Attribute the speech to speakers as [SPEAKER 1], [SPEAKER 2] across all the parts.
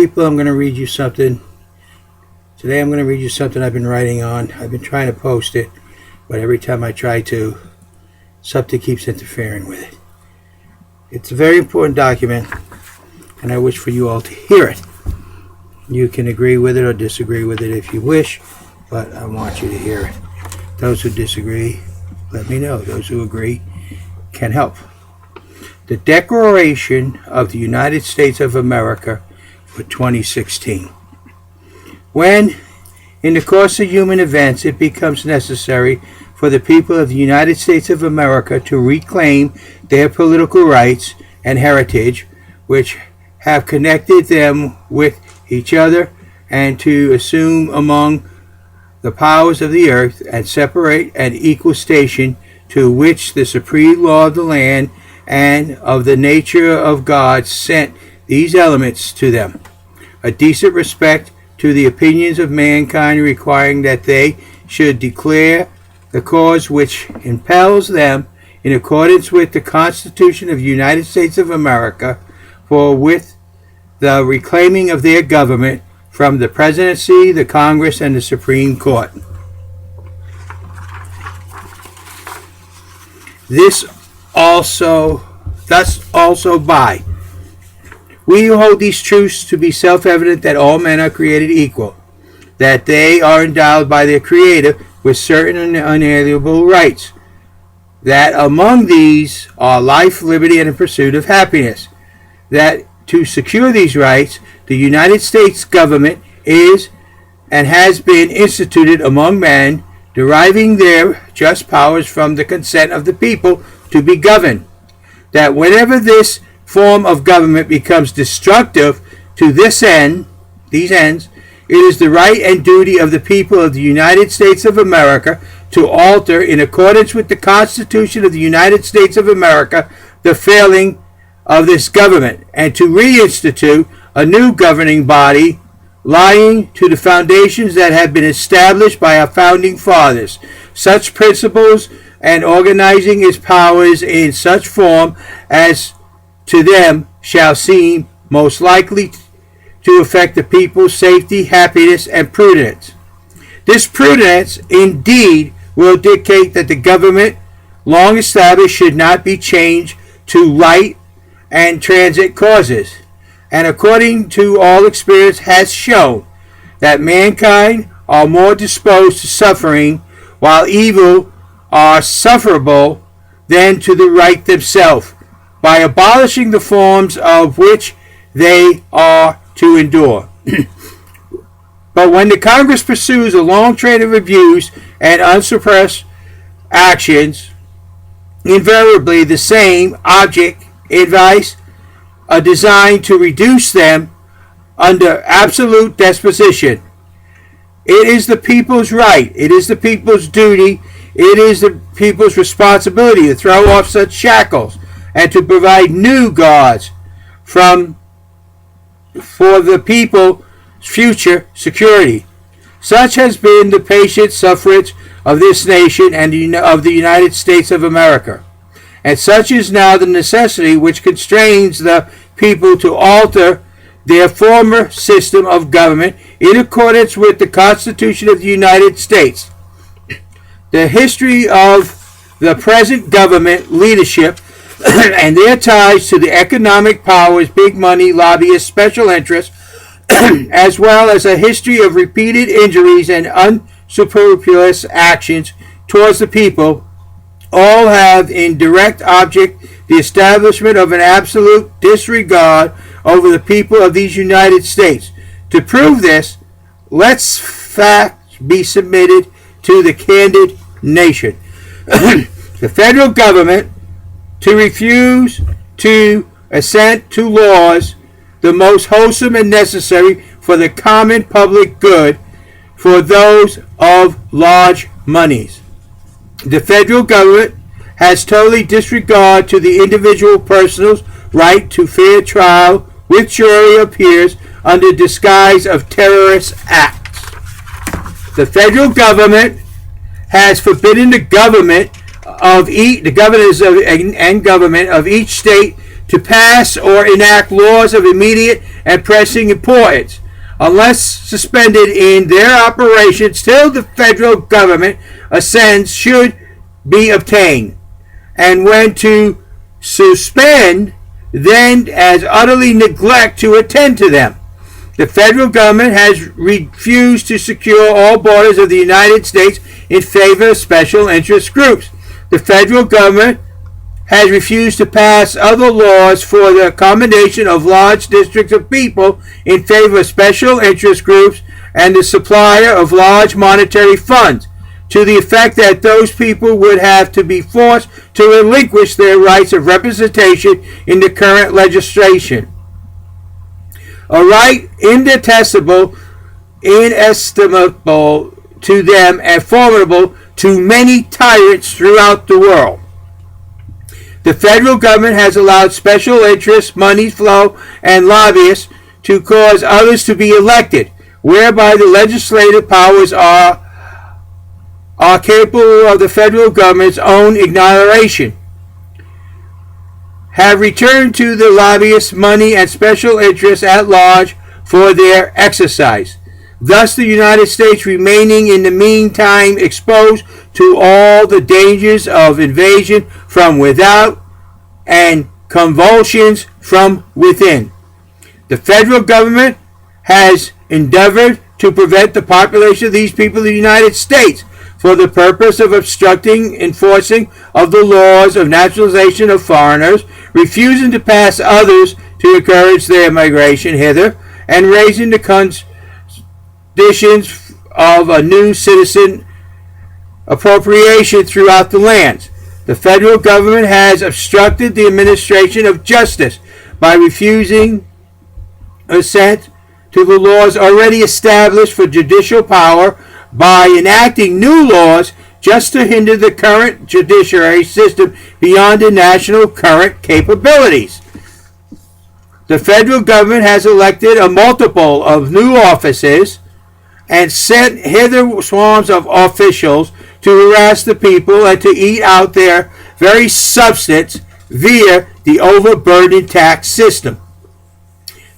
[SPEAKER 1] People, I'm going to read you something. Today I'm going to read you something I've been writing on. I've been trying to post it, but every time I try to, something keeps interfering with it. It's a very important document, and I wish for you all to hear it. You can agree with it or disagree with it if you wish, but I want you to hear it. Those who disagree, let me know. Those who agree can help. The Declaration of the United States of America for 2016. When, in the course of human events, it becomes necessary for the people of the United States of America to reclaim their political rights and heritage, which have connected them with each other, and to assume among the powers of the earth and separate an equal station to which the supreme law of the land and of the nature of God sent these elements to them. A decent respect to the opinions of mankind, requiring that they should declare the cause which impels them in accordance with the Constitution of the United States of America, for with the reclaiming of their government from the Presidency, the Congress, and the Supreme Court. Thus also by. We hold these truths to be self-evident, that all men are created equal, that they are endowed by their Creator with certain unalienable rights, that among these are life, liberty, and the pursuit of happiness, that to secure these rights, the United States government is and has been instituted among men, deriving their just powers from the consent of the people to be governed, that whenever this form of government becomes destructive to these ends, it is the right and duty of the people of the United States of America to alter, in accordance with the Constitution of the United States of America, the failing of this government, and to reinstitute a new governing body lying to the foundations that have been established by our founding fathers. Such principles and organizing its powers in such form as to them shall seem most likely to affect the people's safety, happiness, and prudence. This prudence, indeed, will dictate that the government long established should not be changed to light and transit causes, and according to all experience has shown that mankind are more disposed to suffering, while evil are sufferable, than to the right themselves, by abolishing the forms of which they are to endure. But when the Congress pursues a long train of abuse and unsuppressed actions, invariably the same object advice are designed to reduce them under absolute disposition. It is the people's right, it is the people's duty, it is the people's responsibility to throw off such shackles and to provide new gods for the people's future security. Such has been the patient suffrage of this nation and of the United States of America. And such is now the necessity which constrains the people to alter their former system of government in accordance with the Constitution of the United States. The history of the present government leadership and their ties to the economic powers, big money, lobbyists, special interests, as well as a history of repeated injuries and unscrupulous actions towards the people, all have in direct object the establishment of an absolute disregard over the people of these United States. To prove this, let's facts be submitted to the candid nation. The federal government to refuse to assent to laws the most wholesome and necessary for the common public good for those of large monies. The federal government has totally disregard to the individual person's right to fair trial with jury or peers under disguise of terrorist acts. The federal government has forbidden the government of the governors and government of each state to pass or enact laws of immediate and pressing importance, unless suspended in their operations till the federal government assents, should be obtained. And when to suspend, then as utterly neglect to attend to them. The federal government has refused to secure all borders of the United States in favor of special interest groups. The federal government has refused to pass other laws for the accommodation of large districts of people in favor of special interest groups and the supplier of large monetary funds, to the effect that those people would have to be forced to relinquish their rights of representation in the current legislation. A right indetestable, inestimable to them, and formidable to many tyrants throughout the world. The federal government has allowed special interests, money flow, and lobbyists to cause others to be elected, whereby the legislative powers are capable of the federal government's own ignoration, have returned to the lobbyists money and special interests at large for their exercise. Thus the United States remaining in the meantime exposed to all the dangers of invasion from without and convulsions from within. The federal government has endeavored to prevent the population of these people of the United States for the purpose of obstructing enforcing of the laws of naturalization of foreigners, refusing to pass others to encourage their migration hither, and raising the conditions of a new citizen appropriation throughout the lands. The federal government has obstructed the administration of justice by refusing assent to the laws already established for judicial power, by enacting new laws just to hinder the current judiciary system beyond the national current capabilities. The federal government has elected a multiple of new offices and sent hither swarms of officials to harass the people and to eat out their very substance via the overburdened tax system.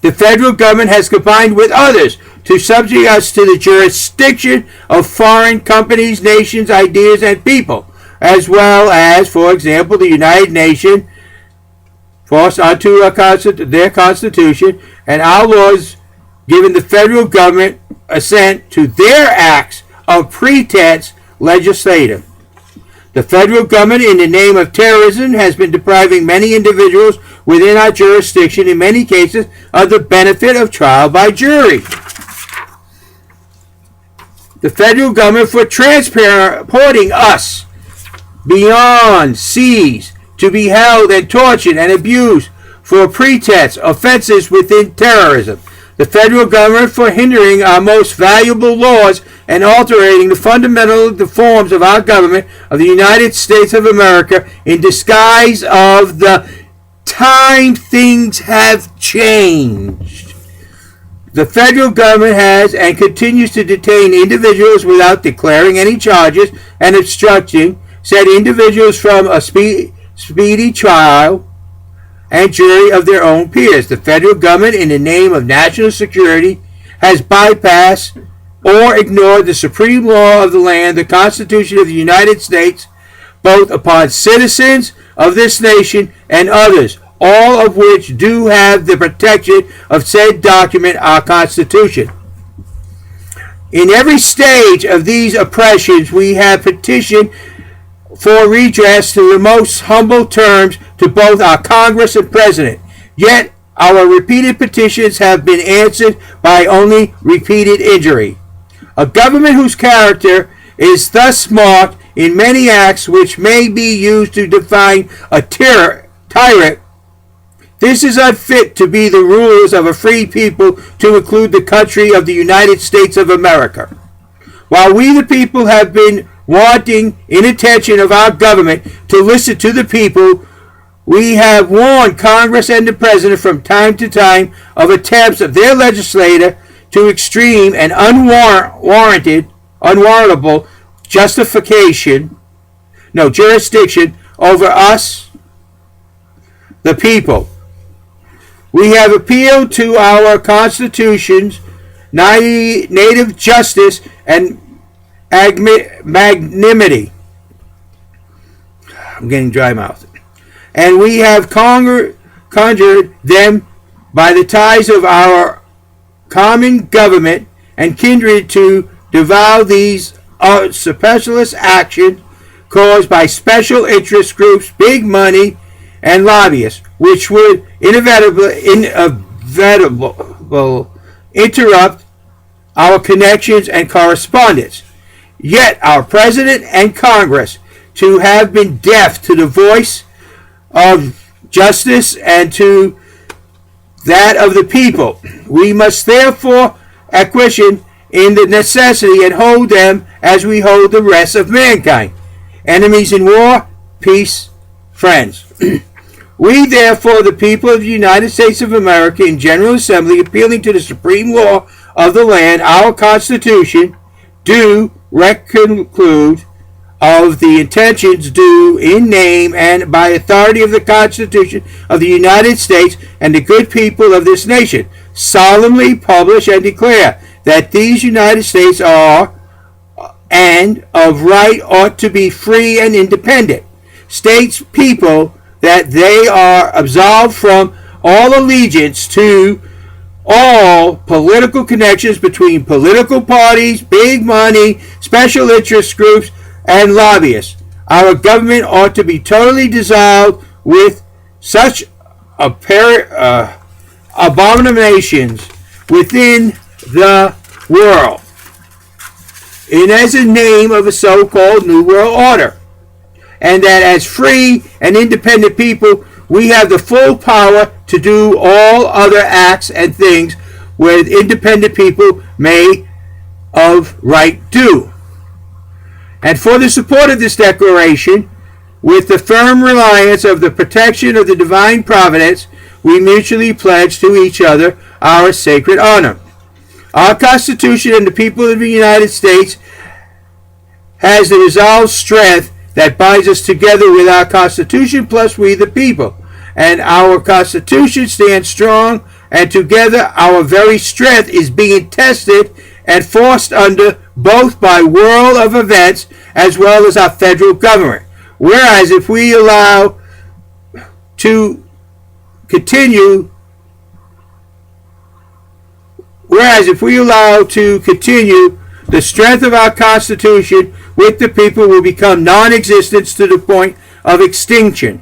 [SPEAKER 1] The federal government has combined with others to subject us to the jurisdiction of foreign companies, nations, ideas, and people, as well as, for example, the United Nations, forced onto their constitution, and our laws giving the federal government assent to their acts of pretense legislative. The federal government, in the name of terrorism, has been depriving many individuals within our jurisdiction, in many cases, of the benefit of trial by jury. The federal government, for transporting us beyond seas to be held and tortured and abused for pretense offenses within terrorism. The federal government, for hindering our most valuable laws and altering the fundamental forms of our government of the United States of America in disguise of the time things have changed. The federal government has and continues to detain individuals without declaring any charges and obstructing said individuals from a speedy trial and jury of their own peers. The federal government, in the name of national security, has bypassed or ignored the supreme law of the land, the Constitution of the United States, both upon citizens of this nation and others, all of which do have the protection of said document, our Constitution. In every stage of these oppressions, we have petitioned for redress to the most humble terms to both our Congress and President. Yet our repeated petitions have been answered by only repeated injury. A government whose character is thus marked in many acts which may be used to define a tyrant, this is unfit to be the rulers of a free people, to include the country of the United States of America. While we the people have been wanting inattention of our government to listen to the people, we have warned Congress and the President from time to time of attempts of their legislator to extreme and unwarrantable jurisdiction over us, the people, We have appealed to our Constitution's native justice and magnanimity. I'm getting dry mouthed. And we have conjured them by the ties of our common government and kindred to devour these superfluous actions caused by special interest groups, big money, and lobbyists, which would inevitably interrupt our connections and correspondence. Yet our President and Congress to have been deaf to the voice of justice and to that of the people. We must therefore acquiesce in the necessity and hold them as we hold the rest of mankind. Enemies in war, peace, friends. We therefore, the people of the United States of America in General Assembly, appealing to the supreme law of the land, our Constitution, do conclude of the intentions due in name and by authority of the Constitution of the United States and the good people of this nation, solemnly publish and declare that these United States are and of right ought to be free and independent states, people, that they are absolved from all allegiance to all political connections between political parties, big money, special interest groups, and lobbyists. Our government ought to be totally dissolved with such abominations within the world. And as a name of a so-called New World Order. And that as free and independent people, we have the full power to do all other acts and things where independent people may of right do. And for the support of this declaration, with the firm reliance of the protection of the divine providence, we mutually pledge to each other our sacred honor. Our Constitution and the people of the United States has the resolved strength that binds us together with our Constitution plus we the people. And our Constitution stands strong, and together our very strength is being tested and forced under both by whirl of events as well as our federal government. Whereas if we allow to continue the strength of our Constitution with the people will become non-existent to the point of extinction.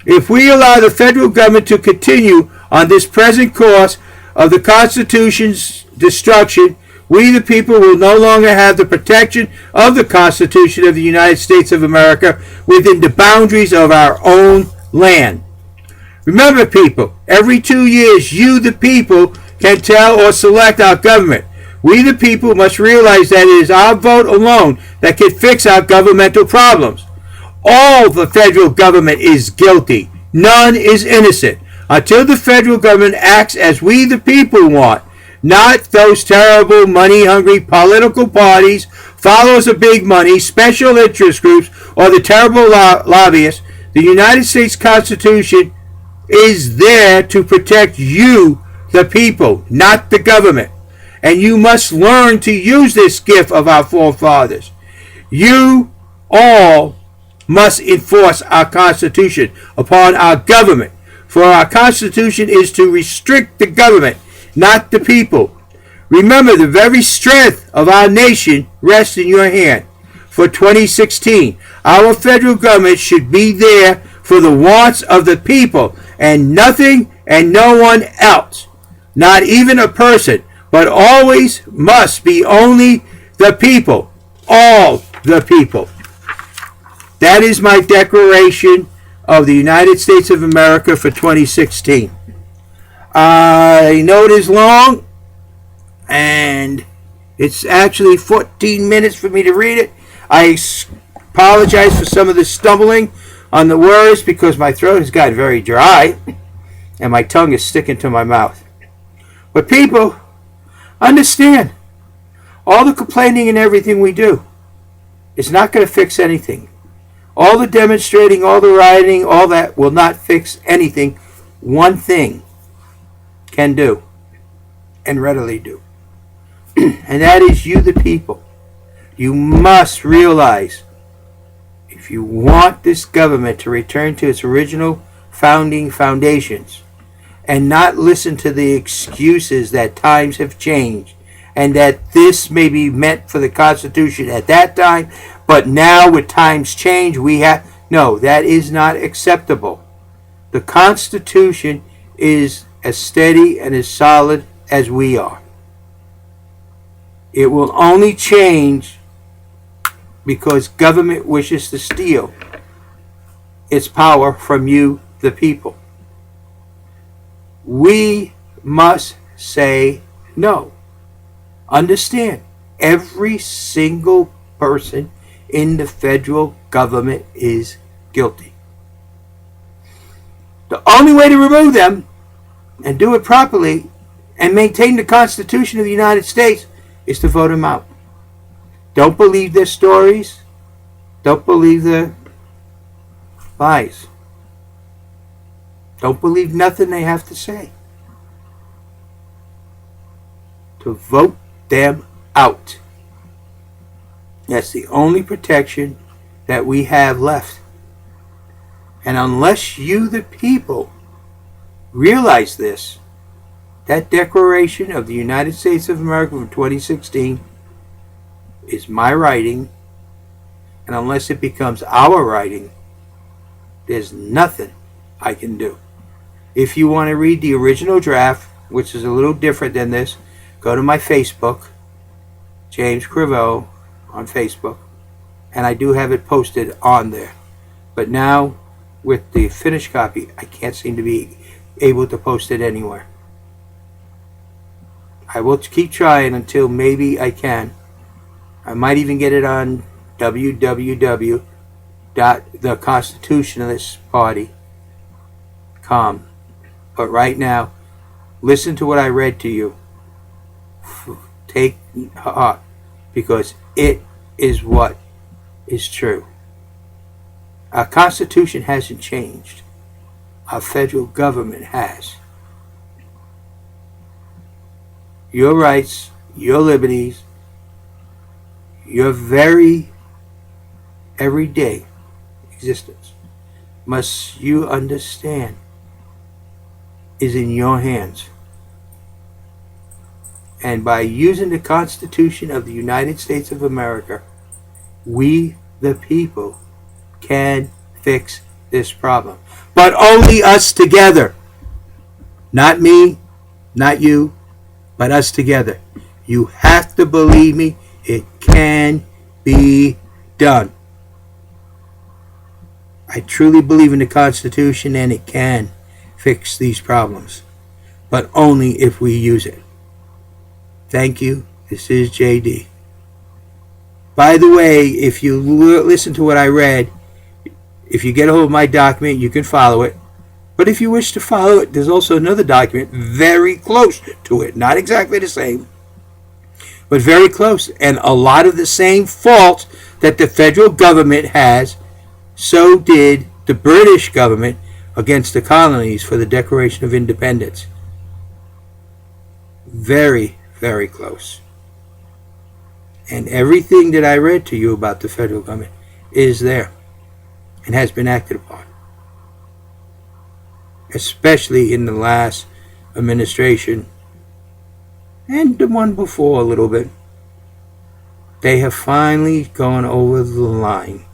[SPEAKER 1] If we allow the federal government to continue on this present course of the Constitution's destruction, we the people will no longer have the protection of the Constitution of the United States of America within the boundaries of our own land. Remember, people, every 2 years you the people can tell or select our government. We the people must realize that it is our vote alone that can fix our governmental problems. All the federal government is guilty. None is innocent. Until the federal government acts as we the people want, not those terrible money-hungry political parties, followers of big money, special interest groups, or the terrible lobbyists. The United States Constitution is there to protect you, the people, not the government. And you must learn to use this gift of our forefathers. You all must enforce our Constitution upon our government. For our Constitution is to restrict the government, not the people. Remember, the very strength of our nation rests in your hand. For 2016, our federal government should be there for the wants of the people and nothing and no one else. Not even a person, but always must be only the people. All the people. That is my declaration of the United States of America for 2016. I know it is long, and it's actually 14 minutes for me to read it. I apologize for some of the stumbling on the words because my throat has got very dry and my tongue is sticking to my mouth. But people, understand, all the complaining and everything we do is not going to fix anything. All the demonstrating, all the rioting, all that will not fix anything one thing can do, and readily do, and that is you, the people. You must realize, if you want this government to return to its original founding foundations and not listen to the excuses that times have changed and that this may be meant for the Constitution at that time, but now with times change, no, that is not acceptable. The Constitution is as steady and as solid as we are. It will only change because government wishes to steal its power from you, the people. We must say no. Understand, every single person in the federal government is guilty. The only way to remove them and do it properly and maintain the Constitution of the United States is to vote them out. Don't believe their stories. Don't believe their lies. Don't believe nothing they have to say. To vote them out. That's the only protection that we have left. And unless you, the people, realize this, that Declaration of the United States of America from 2016 is my writing, and unless it becomes our writing, there's nothing I can do. If you want to read the original draft, which is a little different than this, go to my Facebook, James Crivello on Facebook, and I do have it posted on there. But now, with the finished copy, I can't seem to be able to post it anywhere. I will keep trying until maybe I can. I might even get it on www.theconstitutionalistparty.com. But right now, listen to what I read to you. Take heart, because it is what is true. Our Constitution hasn't changed. Our federal government has. Your rights, your liberties, your very everyday existence, must you understand, is in your hands. And by using the Constitution of the United States of America, we, the people, can fix this problem. But only us together. Not me, not you, but us together. You have to believe me. It can be done. I truly believe in the Constitution, and it can fix these problems, but only if we use it. Thank you. This is JD. By the way, if you listen to what I read, if you get a hold of my document, you can follow it. But if you wish to follow it, there's also another document very close to it. Not exactly the same, but very close. And a lot of the same faults that the federal government has, so did the British government against the colonies for the Declaration of Independence. Very, very close. And everything that I read to you about the federal government is there and has been acted upon. Especially in the last administration and the one before a little bit. They have finally gone over the line,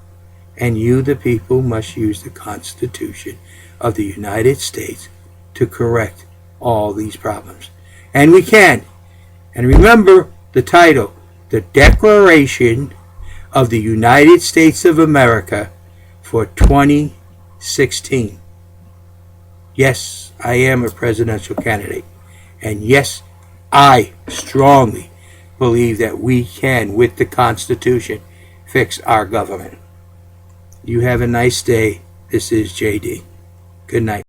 [SPEAKER 1] and you, the people, must use the Constitution of the United States to correct all these problems. And we can. And remember the title, The Declaration of the United States of America for 2016. Yes, I am a presidential candidate. And yes, I strongly believe that we can, with the Constitution, fix our government. You have a nice day. This is JD. Good night.